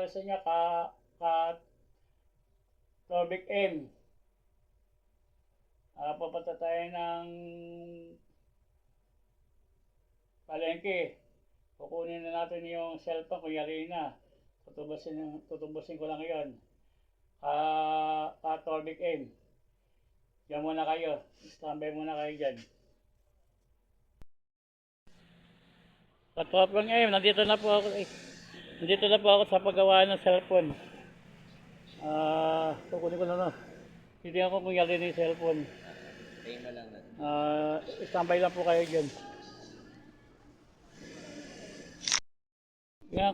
sa inyo, Torbic M. Papunta tayo ng palengke. Kukunin na natin yung cellphone ko, yari na. Tutubusin ko lang yun. Torbic M. Diyan muna kayo. Standby muna kayo dyan. Torbic M, nandito na po ako. Nandito na po ako sa paggawa ng cellphone. Kukunin ko na. Hindi ako kung yari na yung cellphone. Tayo na lang natin. Standby lang po kayo dyan. Yan,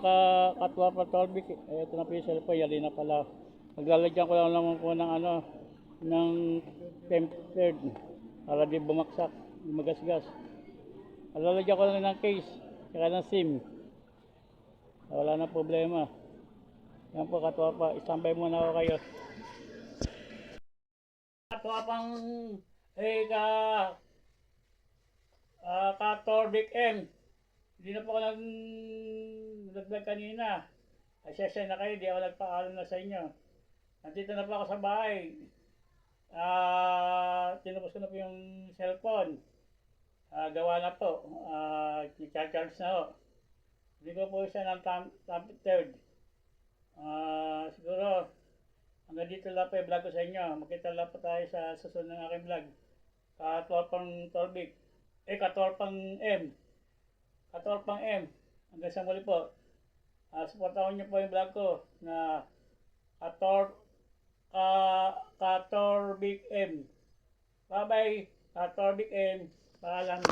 katwa pa Torbic. Ito na po yung cellphone, yali na pala. Maglalagyan ko lang naman po ng ng tempered para di bumaksak, di magasgas. Lalagyan ko lang ng case, saka ng SIM. Wala na problema. Yan po katwa pa, standby muna ako kayo. Katwa pang Torbic M. Hindi na po ako nag-vlog kanina. Asya na kayo, di ako nagpaalam na sa inyo. Nandito na po ako sa bahay. Tinapos ko na po yung cellphone. Gawa na po. I-charge na po. Hindi ko po siya ng third. Siguro, hanggang dito lang po yung vlog ko sa inyo. Makita lang po tayo sa susunod ng aking vlog. Katorpang Torbic. Katorpang M. Katorpang M. Hanggang sa muli po. Supportahan niyo po yung vlog ko na Katorbic M. Bye bye. Katorbic M. Paalam.